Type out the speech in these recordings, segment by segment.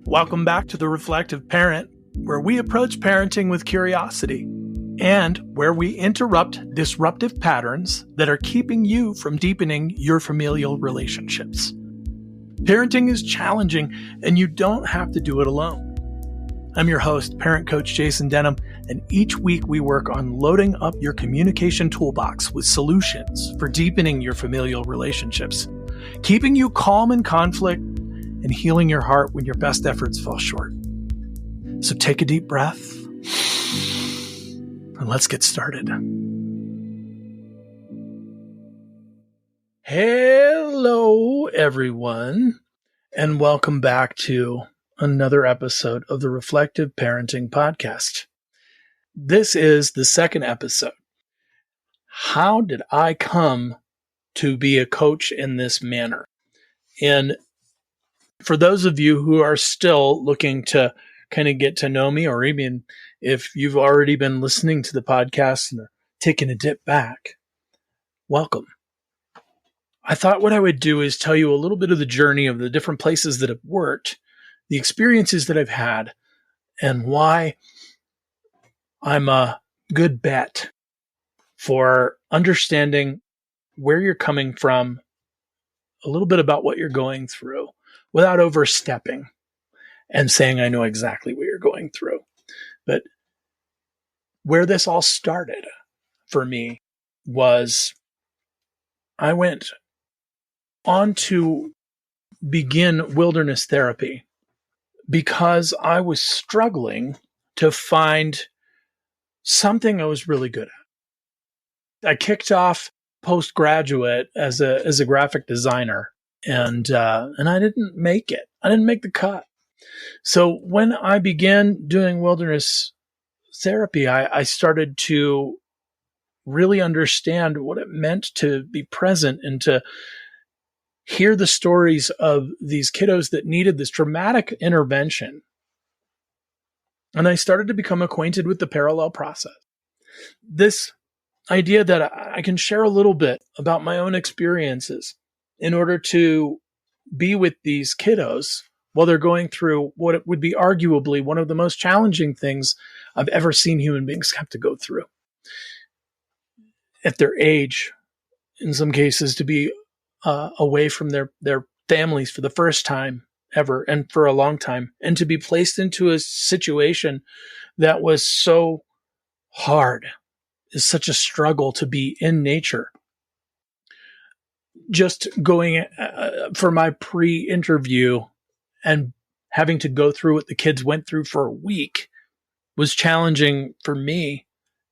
Welcome back to The Reflective Parent, where we approach parenting with curiosity and where we interrupt disruptive patterns that are keeping you from deepening your familial relationships. Parenting is challenging, and you don't have to do it alone. I'm your host, parent coach Jason Denham, and each week we work on loading up your communication toolbox with solutions for deepening your familial relationships, keeping you calm in conflict, and healing your heart when your best efforts fall short. So take a deep breath, and let's get started. Hello, everyone, and welcome back to another episode of the Reflective Parenting Podcast. This is the second episode. How did I come to be a coach in this manner? And for those of you who are still looking to kind of get to know me, or even if you've already been listening to the podcast and are taking a dip back, welcome. I thought what I would do is tell you a little bit of the journey of the different places that have worked, the experiences that I've had, and why I'm a good bet for understanding where you're coming from, a little bit about what you're going through, without overstepping and saying I know exactly what you're going through. But where this all started for me was I went on to begin wilderness therapy because I was struggling to find something I was really good at. I kicked off postgraduate as a graphic designer, and I didn't make it. I didn't make the cut. So when I began doing wilderness therapy, I started to really understand what it meant to be present and to hear the stories of these kiddos that needed this dramatic intervention. And I started to become acquainted with the parallel process. This idea that I can share a little bit about my own experiences in order to be with these kiddos while they're going through what it would be arguably one of the most challenging things I've ever seen human beings have to go through. At their age, in some cases, to be away from their families for the first time ever and for a long time, and to be placed into a situation that was so hard, is such a struggle to be in nature. Just going for my pre-interview and having to go through what the kids went through for a week was challenging for me,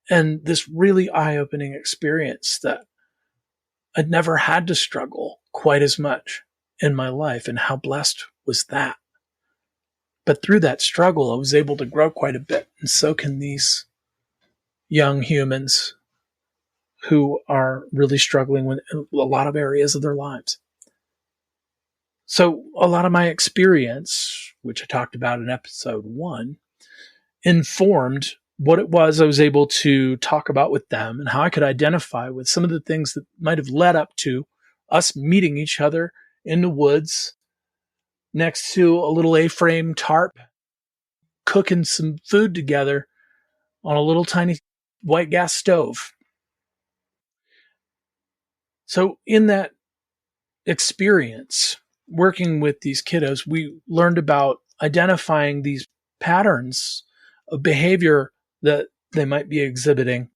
and this really eye-opening experience that I'd never had to struggle quite as much in my life, and how blessed was that. But through that struggle, I was able to grow quite a bit, and so can these young humans who are really struggling with a lot of areas of their lives. So a lot of my experience, which I talked about in episode 1, informed what it was I was able to talk about with them and how I could identify with some of the things that might have led up to us meeting each other in the woods next to a little A-frame tarp, cooking some food together on a little tiny white gas stove. So in that experience, working with these kiddos, we learned about identifying these patterns of behavior that they might be exhibiting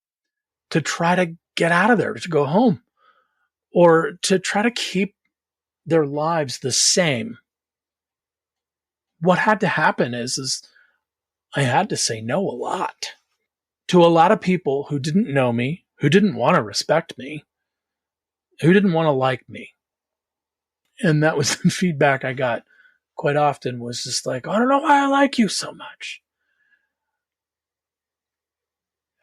to try to get out of there, to go home, or to try to keep their lives the same. What had to happen is I had to say no a lot to a lot of people who didn't know me, who didn't want to respect me, who didn't want to like me. And that was the feedback I got quite often, was just like, I don't know why I like you so much.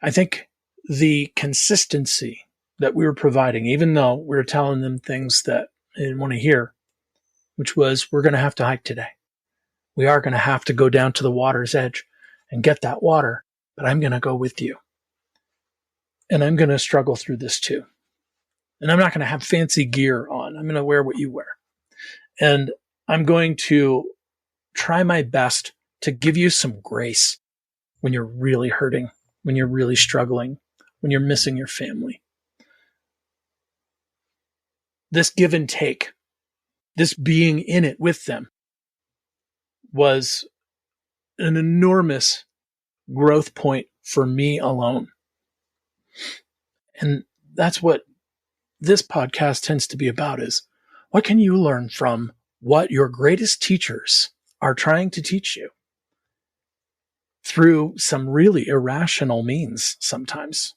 I think the consistency that we were providing, even though we were telling them things that they didn't want to hear, which was, we're going to have to hike today. We are going to have to go down to the water's edge and get that water, but I'm going to go with you. And I'm going to struggle through this too. And I'm not going to have fancy gear on. I'm going to wear what you wear. And I'm going to try my best to give you some grace when you're really hurting, when you're really struggling, when you're missing your family. This give and take, this being in it with them, was an enormous growth point for me alone. And that's what this podcast tends to be about, is what can you learn from what your greatest teachers are trying to teach you through some really irrational means sometimes.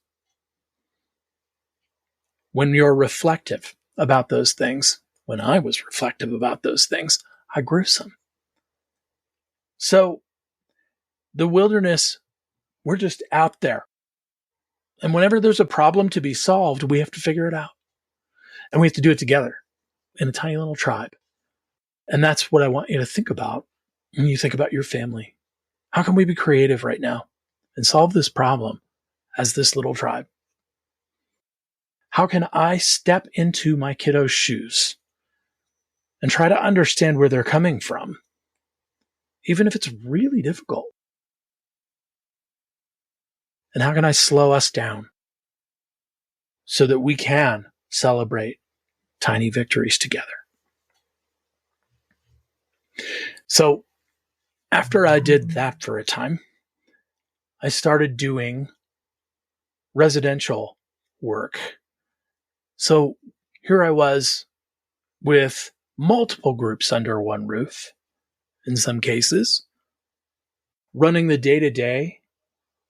When you're reflective about those things, when I was reflective about those things, I grew some. So the wilderness, we're just out there. And whenever there's a problem to be solved, we have to figure it out. And we have to do it together in a tiny little tribe. And that's what I want you to think about when you think about your family. How can we be creative right now and solve this problem as this little tribe? How can I step into my kiddos' shoes and try to understand where they're coming from, even if it's really difficult? And how can I slow us down so that we can celebrate tiny victories together? So after I did that for a time, I started doing residential work. So here I was with multiple groups under one roof, in some cases, running the day-to-day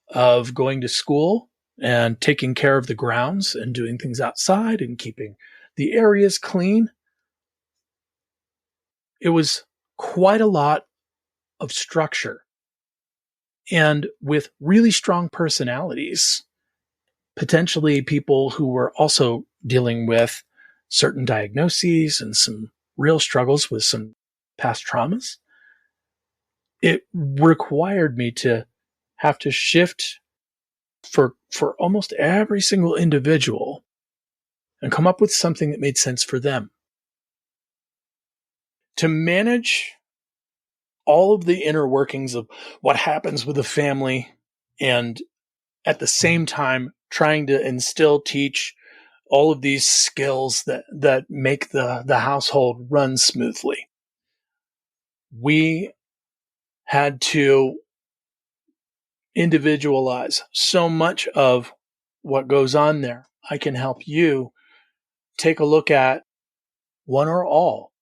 of going to school and taking care of the grounds and doing things outside and keeping the areas clean. It was quite a lot of structure. And with really strong personalities, potentially people who were also dealing with certain diagnoses and some real struggles with some past traumas, it required me to have to shift for almost every single individual and come up with something that made sense for them. To manage all of the inner workings of what happens with a family, and at the same time trying to instill, teach all of these skills that make the household run smoothly. We had to individualize so much of what goes on there. I can help you take a look at one or all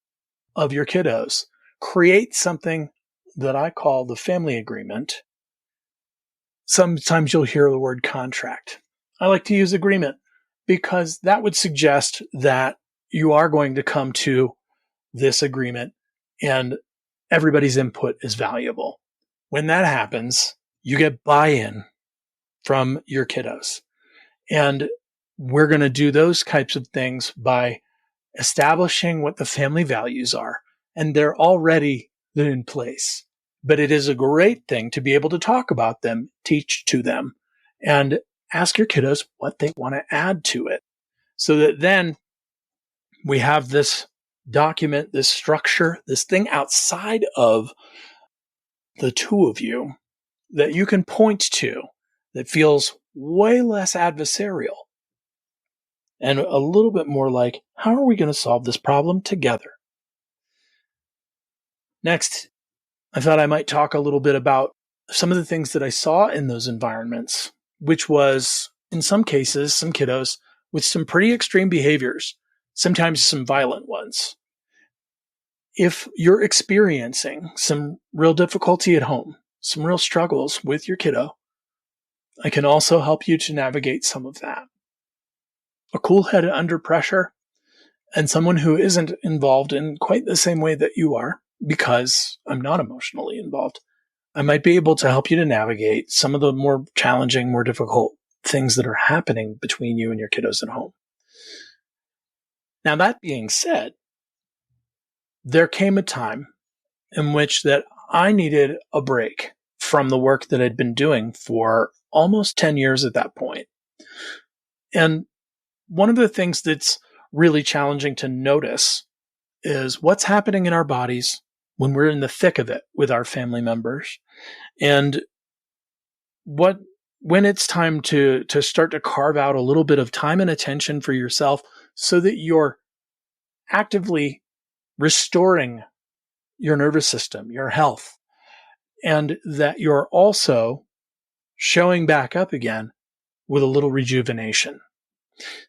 of your kiddos, create something that I call the family agreement. Sometimes you'll hear the word contract. I like to use agreement because that would suggest that you are going to come to this agreement and everybody's input is valuable. When that happens, you get buy-in from your kiddos. And we're going to do those types of things by establishing what the family values are. And they're already in place. But it is a great thing to be able to talk about them, teach to them, and ask your kiddos what they want to add to it. So that then we have this document, this structure, this thing outside of the two of you that you can point to that feels way less adversarial and a little bit more like, how are we going to solve this problem together? Next, I thought I might talk a little bit about some of the things that I saw in those environments, which was, in some cases, some kiddos with some pretty extreme behaviors, sometimes some violent ones. If you're experiencing some real difficulty at home, some real struggles with your kiddo, I can also help you to navigate some of that. A cool head under pressure, and someone who isn't involved in quite the same way that you are, because I'm not emotionally involved, I might be able to help you to navigate some of the more challenging, more difficult things that are happening between you and your kiddos at home. Now, that being said, there came a time in which that I needed a break from the work that I'd been doing for almost 10 years at that point. And one of the things that's really challenging to notice is what's happening in our bodies when we're in the thick of it with our family members. And when it's time to start to carve out a little bit of time and attention for yourself so that you're actively restoring your nervous system, your health, and that you're also showing back up again with a little rejuvenation.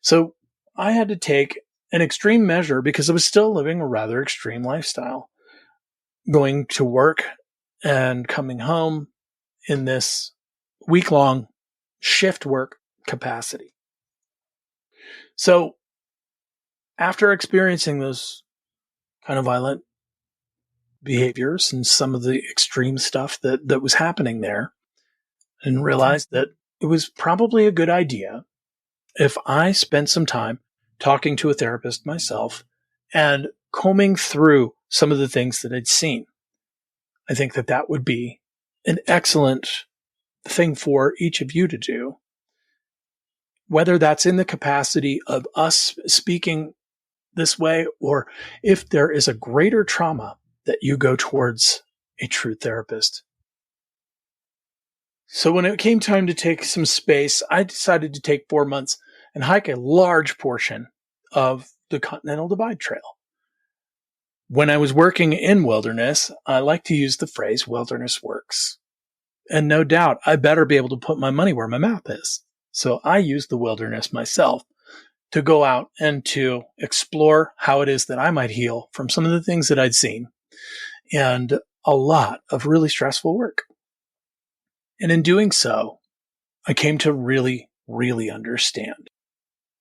So I had to take an extreme measure because I was still living a rather extreme lifestyle, going to work and coming home in this week-long shift work capacity. So after experiencing those kind of violent behaviors and some of the extreme stuff that was happening there, and realized that it was probably a good idea if I spent some time talking to a therapist myself and combing through some of the things that I'd seen. I think that would be an excellent thing for each of you to do, whether that's in the capacity of us speaking this way, or if there is a greater trauma that you go towards a true therapist. So when it came time to take some space, I decided to take 4 months and hike a large portion of the Continental Divide Trail. When I was working in wilderness, I like to use the phrase wilderness works. And no doubt, I better be able to put my money where my mouth is. So I use the wilderness myself to go out and to explore how it is that I might heal from some of the things that I'd seen, and a lot of really stressful work. And in doing so, I came to really, really understand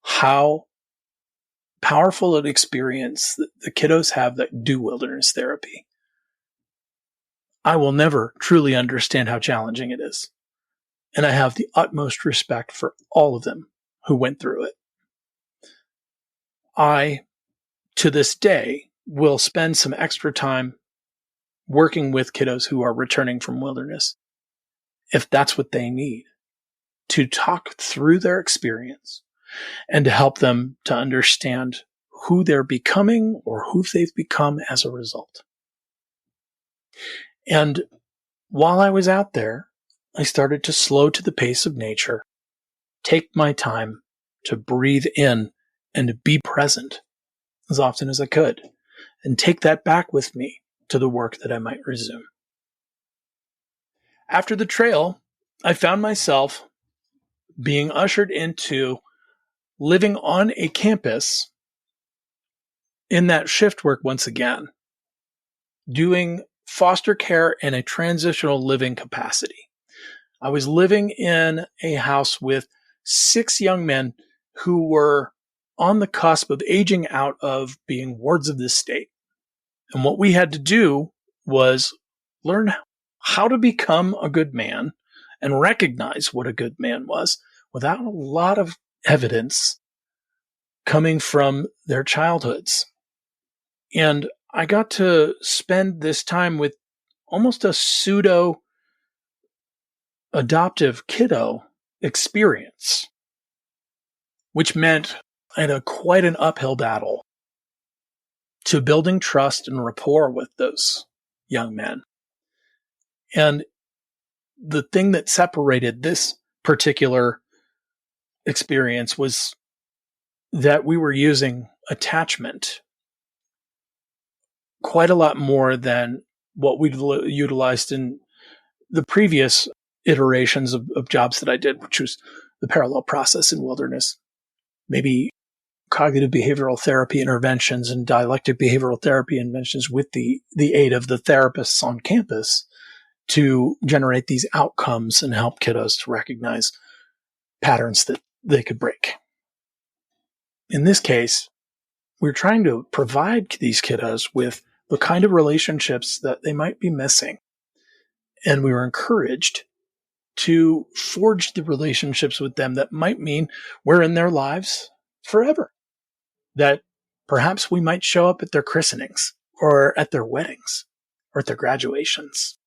how powerful an experience the kiddos have that do wilderness therapy. I will never truly understand how challenging it is. And I have the utmost respect for all of them who went through it. I, to this day, will spend some extra time working with kiddos who are returning from wilderness, if that's what they need, to talk through their experience and to help them to understand who they're becoming or who they've become as a result. And while I was out there, I started to slow to the pace of nature, take my time to breathe in and to be present as often as I could, and take that back with me to the work that I might resume. After the trail, I found myself being ushered into living on a campus in that shift work once again, doing foster care in a transitional living capacity. I was living in a house with 6 young men who were on the cusp of aging out of being wards of this state. And what we had to do was learn how to become a good man and recognize what a good man was without a lot of evidence coming from their childhoods. And I got to spend this time with almost a pseudo adoptive kiddo experience, which meant I had quite an uphill battle to building trust and rapport with those young men. And the thing that separated this particular experience was that we were using attachment quite a lot more than what we'd utilized in the previous iterations of jobs that I did, which was the parallel process in wilderness, maybe cognitive behavioral therapy interventions and dialectic behavioral therapy interventions with the aid of the therapists on campus to generate these outcomes and help kiddos to recognize patterns that they could break. In this case, we're trying to provide these kiddos with the kind of relationships that they might be missing. And we were encouraged to forge the relationships with them that might mean we're in their lives forever. That perhaps we might show up at their christenings or at their weddings or at their graduations.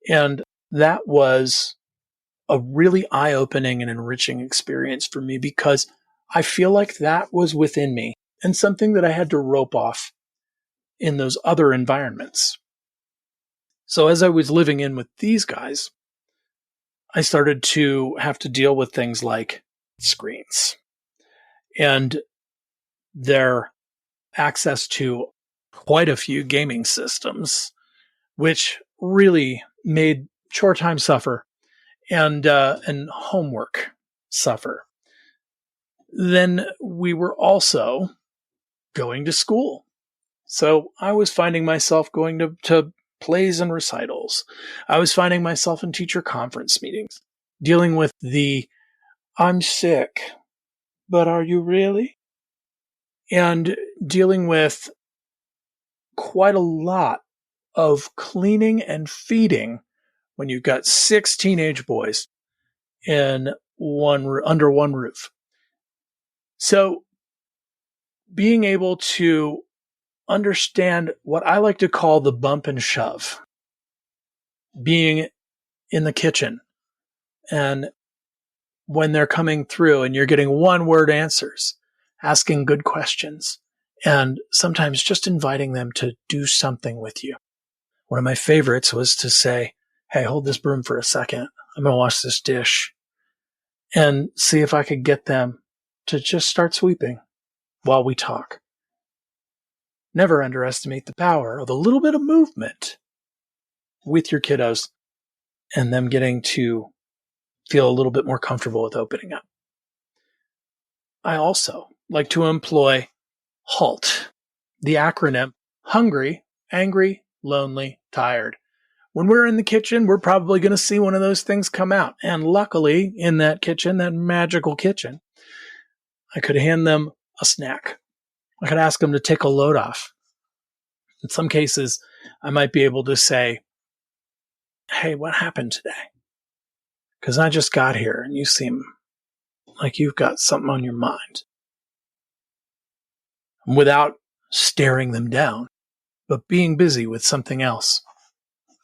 And that was a really eye-opening and enriching experience for me because I feel like that was within me and something that I had to rope off in those other environments. So as I was living in with these guys, I started to have to deal with things like screens and their access to quite a few gaming systems, which really made chore time suffer and homework suffer. Then we were also going to school. So I was finding myself going to plays and recitals. I was finding myself in teacher conference meetings, dealing with the I'm sick, but are you really? And dealing with quite a lot of cleaning and feeding when you've got 6 teenage boys in under one roof. So being able to understand what I like to call the bump and shove, being in the kitchen and when they're coming through and you're getting one word answers, asking good questions, and sometimes just inviting them to do something with you. One of my favorites was to say, hey, hold this broom for a second. I'm going to wash this dish, and see if I could get them to just start sweeping while we talk. Never underestimate the power of a little bit of movement with your kiddos and them getting to feel a little bit more comfortable with opening up. I also like to employ HALT, the acronym hungry, angry, lonely, tired. When we're in the kitchen, we're probably going to see one of those things come out. And luckily, in that kitchen, that magical kitchen, I could hand them a snack. I could ask them to take a load off. In some cases, I might be able to say, hey, what happened today? Because I just got here and you seem like you've got something on your mind. Without staring them down, but being busy with something else.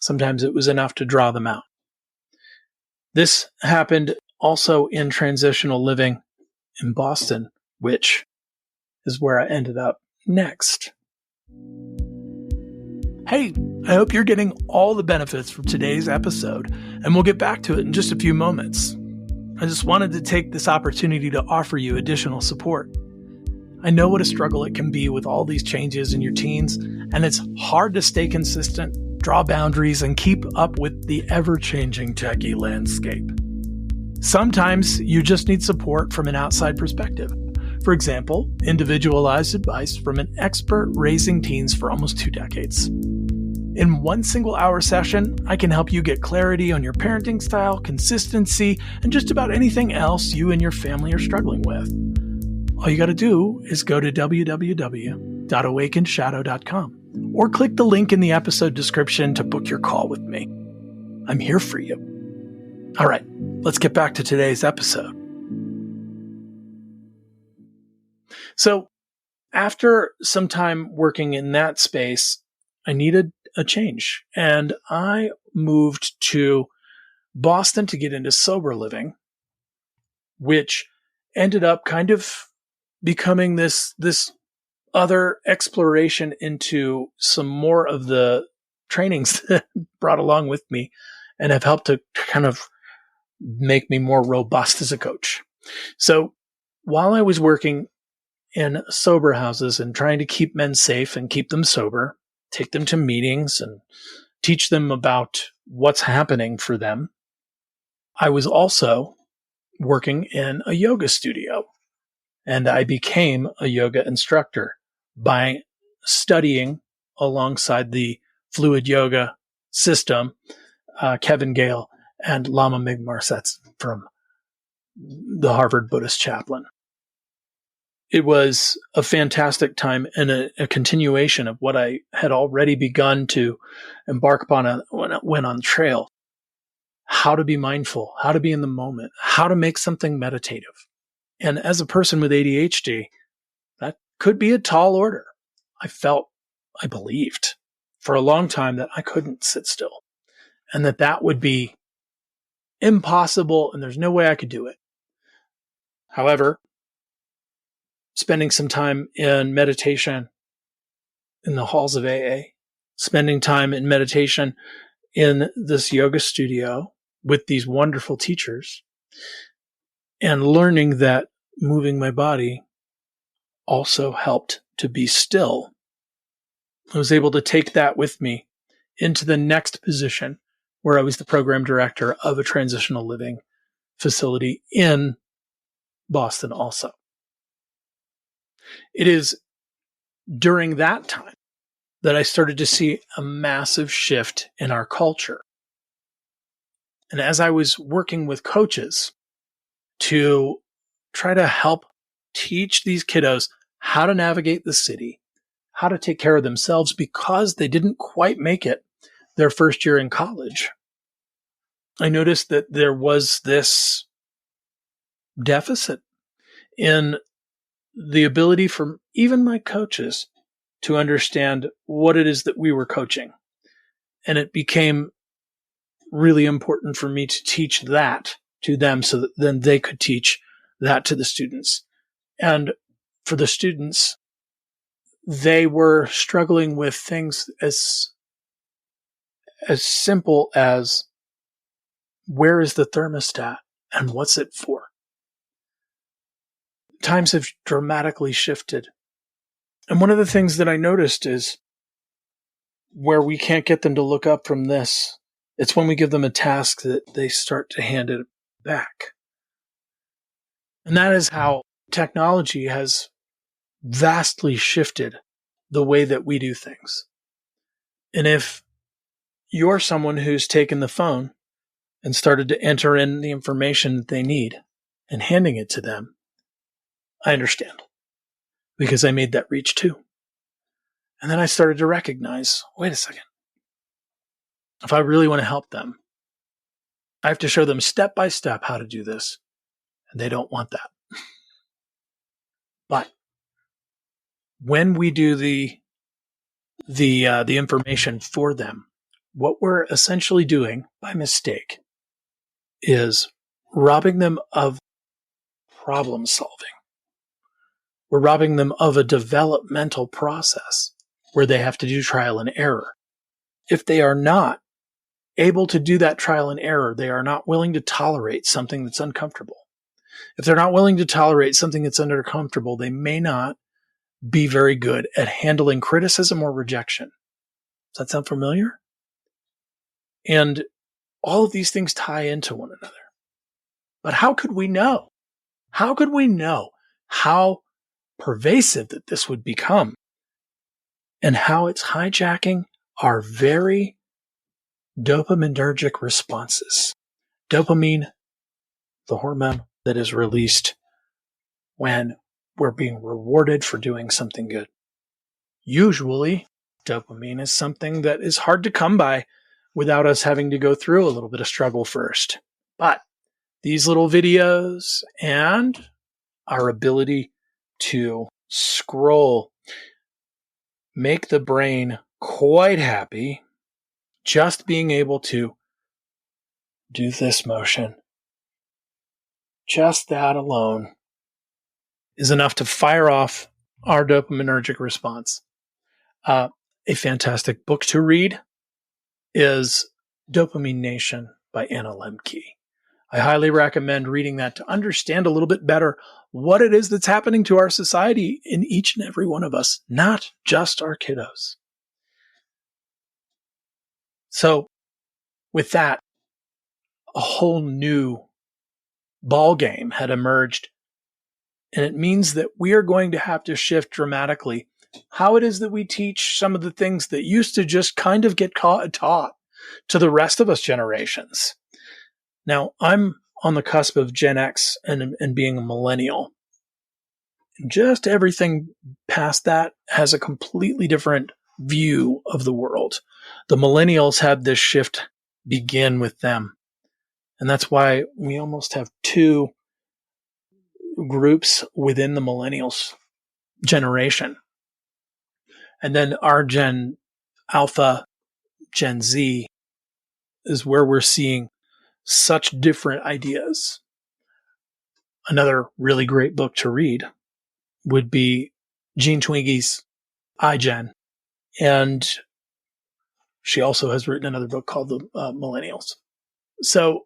Sometimes it was enough to draw them out. This happened also in transitional living in Boston, which is where I ended up next. Hey, I hope you're getting all the benefits from today's episode, and we'll get back to it in just a few moments. I just wanted to take this opportunity to offer you additional support. I know what a struggle it can be with all these changes in your teens, and it's hard to stay consistent, draw boundaries, and keep up with the ever-changing techie landscape. Sometimes you just need support from an outside perspective. For example, individualized advice from an expert raising teens for almost 2 decades. In one single hour session, I can help you get clarity on your parenting style, consistency, and just about anything else you and your family are struggling with. All you got to do is go to www.awakenshadow.com or click the link in the episode description to book your call with me. I'm here for you. All right, let's get back to today's episode. So, after some time working in that space, I needed a change, and I moved to Boston to get into sober living, which ended up kind of becoming this other exploration into some more of the trainings that I brought along with me and have helped to kind of make me more robust as a coach. So while I was working in sober houses and trying to keep men safe and keep them sober, take them to meetings and teach them about what's happening for them, I was also working in a yoga studio. And I became a yoga instructor by studying alongside the fluid yoga system, Kevin Gale and Lama Mig Marsetz from the Harvard Buddhist Chaplain. It was a fantastic time and a continuation of what I had already begun to embark upon when I went on trail. How to be mindful, how to be in the moment, how to make something meditative. And as a person with ADHD, that could be a tall order. I believed for a long time that I couldn't sit still and that would be impossible and there's no way I could do it. However, spending some time in meditation in the halls of AA, spending time in meditation in this yoga studio with these wonderful teachers and learning that moving my body also helped to be still. I was able to take that with me into the next position where I was the program director of a transitional living facility in Boston also. It is during that time that I started to see a massive shift in our culture. And as I was working with coaches to try to help teach these kiddos how to navigate the city, how to take care of themselves because they didn't quite make it their first year in college, I noticed that there was this deficit in the ability for even my coaches to understand what it is that we were coaching. And it became really important for me to teach that to them so that then they could teach that to the students. And for the students, they were struggling with things as simple as, where is the thermostat and what's it for? Times have dramatically shifted. And one of the things that I noticed is where we can't get them to look up from this, it's when we give them a task that they start to hand it back. And that is how technology has vastly shifted the way that we do things. And if you're someone who's taken the phone and started to enter in the information that they need and handing it to them, I understand, because I made that reach too. And then I started to recognize, wait a second, if I really want to help them, I have to show them step by step how to do this. And they don't want that. But when we do the information for them, what we're essentially doing by mistake is robbing them of problem solving. We're robbing them of a developmental process where they have to do trial and error. If they are not able to do that trial and error, they are not willing to tolerate something that's uncomfortable. If they're not willing to tolerate something that's uncomfortable, they may not be very good at handling criticism or rejection. Does that sound familiar? And all of these things tie into one another. But how could we know? How could we know how pervasive that this would become and how it's hijacking our very dopaminergic responses? Dopamine, the hormone that is released when we're being rewarded for doing something good. Usually, dopamine is something that is hard to come by without us having to go through a little bit of struggle first. But these little videos and our ability to scroll make the brain quite happy. Just being able to do this motion, just that alone, is enough to fire off our dopaminergic response. A fantastic book to read is Dopamine Nation by Anna Lemke. I highly recommend reading that to understand a little bit better what it is that's happening to our society in each and every one of us, not just our kiddos. So with that, a whole new ball game had emerged. And it means that we are going to have to shift dramatically how it is that we teach some of the things that used to just kind of get taught to the rest of us generations. Now, I'm on the cusp of Gen X and being a millennial. Just everything past that has a completely different view of the world. The millennials had this shift begin with them. And that's why we almost have two groups within the millennials generation. And then our Gen Alpha, Gen Z is where we're seeing such different ideas. Another really great book to read would be Gene Twiggy's iGen. And She also has written another book called The Millennials. So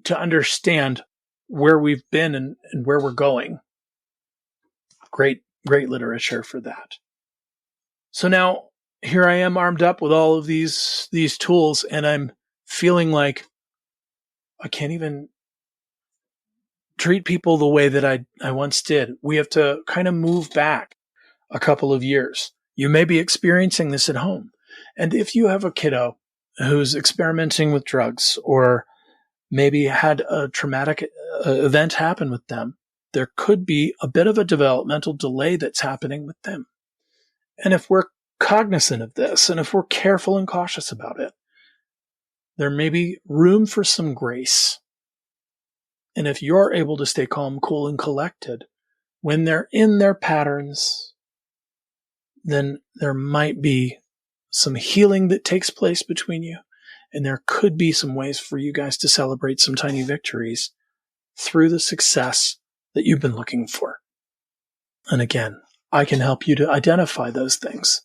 to understand where we've been and where we're going, great literature for that. So now here I am armed up with all of these tools, and I'm feeling like I can't even treat people the way that I once did. We have to kind of move back a couple of years. You may be experiencing this at home. And if you have a kiddo who's experimenting with drugs or maybe had a traumatic event happen with them, there could be a bit of a developmental delay that's happening with them. And if we're cognizant of this, and if we're careful and cautious about it, there may be room for some grace. And if you're able to stay calm, cool, and collected when they're in their patterns, then there might be some healing that takes place between you. And there could be some ways for you guys to celebrate some tiny victories through the success that you've been looking for. And again, I can help you to identify those things.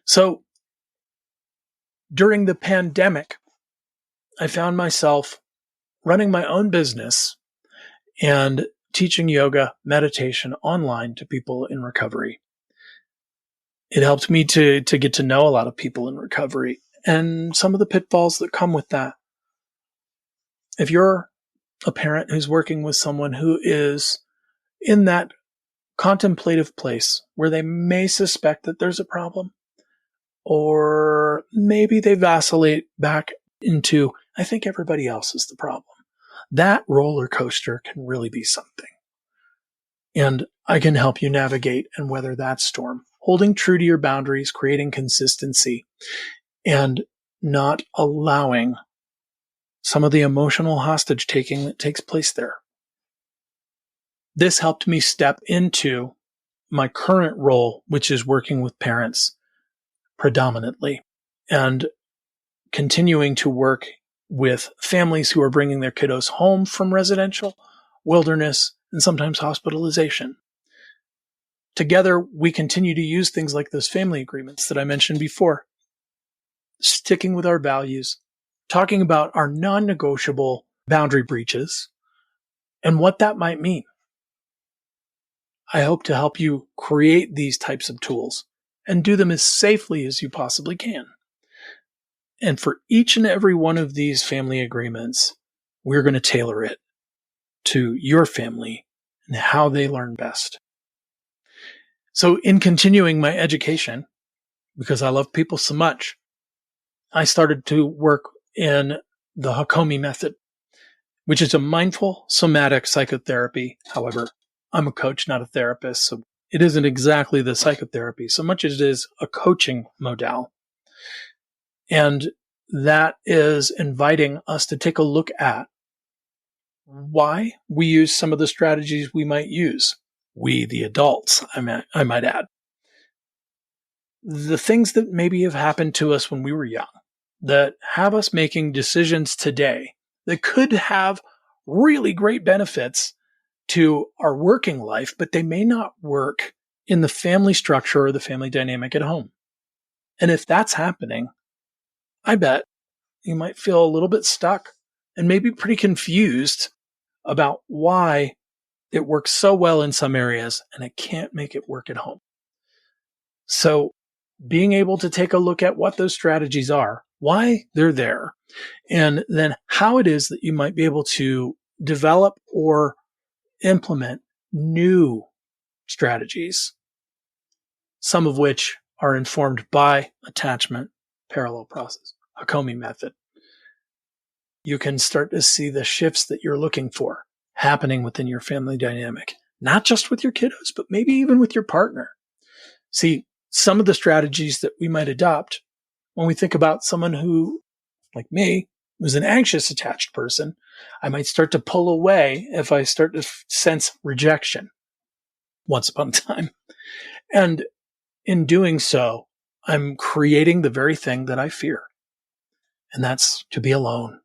So during the pandemic, I found myself running my own business and teaching yoga, meditation online to people in recovery. It helped me to get to know a lot of people in recovery and some of the pitfalls that come with that. If you're a parent who's working with someone who is in that contemplative place where they may suspect that there's a problem, or maybe they vacillate back into, I think everybody else is the problem, that roller coaster can really be something. And I can help you navigate and weather that storm, holding true to your boundaries, creating consistency, and not allowing some of the emotional hostage taking that takes place there. This helped me step into my current role, which is working with parents predominantly and continuing to work with families who are bringing their kiddos home from residential, wilderness, and sometimes hospitalization. Together, we continue to use things like those family agreements that I mentioned before, sticking with our values, talking about our non-negotiable boundary breaches and what that might mean. I hope to help you create these types of tools and do them as safely as you possibly can. And for each and every one of these family agreements, we're going to tailor it to your family and how they learn best. So in continuing my education, because I love people so much, I started to work in the Hakomi method, which is a mindful somatic psychotherapy. However, I'm a coach, not a therapist, so it isn't exactly the psychotherapy so much as it is a coaching modal. And that is inviting us to take a look at why we use some of the strategies we might use. We, the adults, I might add. The things that maybe have happened to us when we were young that have us making decisions today that could have really great benefits to our working life, but they may not work in the family structure or the family dynamic at home. And if that's happening, I bet you might feel a little bit stuck and maybe pretty confused about why it works so well in some areas and it can't make it work at home. So being able to take a look at what those strategies are, why they're there, and then how it is that you might be able to develop or implement new strategies, some of which are informed by attachment, parallel process, Hakomi method. You can start to see the shifts that you're looking for happening within your family dynamic, not just with your kiddos, but maybe even with your partner. See, some of the strategies that we might adopt when we think about someone who, like me, who's an anxious attached person, I might start to pull away if I start to sense rejection once upon a time. And in doing so, I'm creating the very thing that I fear, and that's to be alone.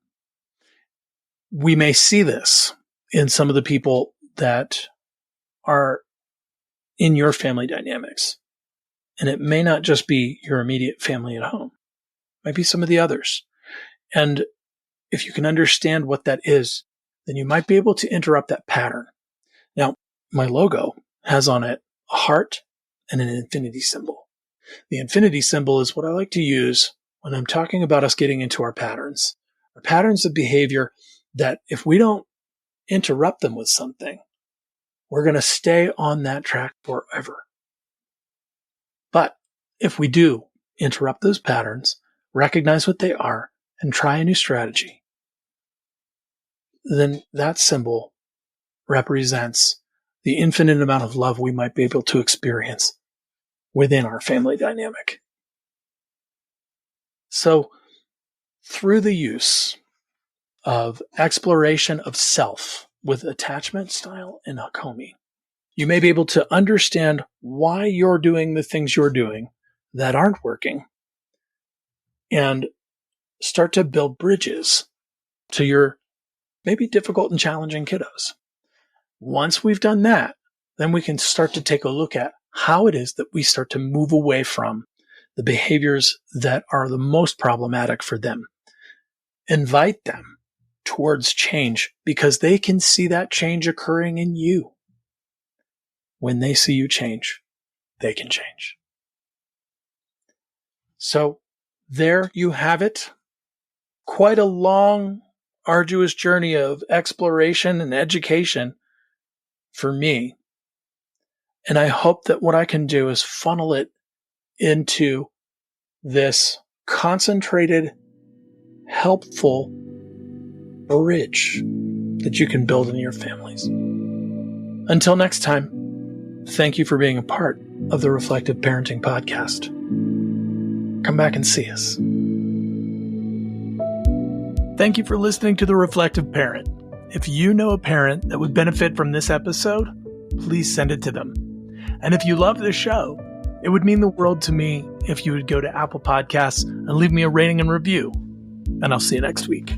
We may see this in some of the people that are in your family dynamics. And it may not just be your immediate family at home. It might be some of the others. And if you can understand what that is, then you might be able to interrupt that pattern. Now, my logo has on it a heart and an infinity symbol. The infinity symbol is what I like to use when I'm talking about us getting into our patterns of behavior that if we don't interrupt them with something, we're going to stay on that track forever. But if we do interrupt those patterns, recognize what they are, and try a new strategy, then that symbol represents the infinite amount of love we might be able to experience within our family dynamic. So, through the use of exploration of self with attachment style and Hakomi, you may be able to understand why you're doing the things you're doing that aren't working and start to build bridges to your maybe difficult and challenging kiddos. Once we've done that, then we can start to take a look at how it is that we start to move away from the behaviors that are the most problematic for them. Invite them towards change because they can see that change occurring in you. When they see you change, they can change. So there you have it. Quite a long, arduous journey of exploration and education for me. And I hope that what I can do is funnel it into this concentrated, helpful bridge that you can build in your families. Until next time, thank you for being a part of the Reflective Parenting Podcast. Come back and see us. Thank you for listening to The Reflective Parent. If you know a parent that would benefit from this episode, please send it to them. And if you love this show, it would mean the world to me if you would go to Apple Podcasts and leave me a rating and review. And I'll see you next week.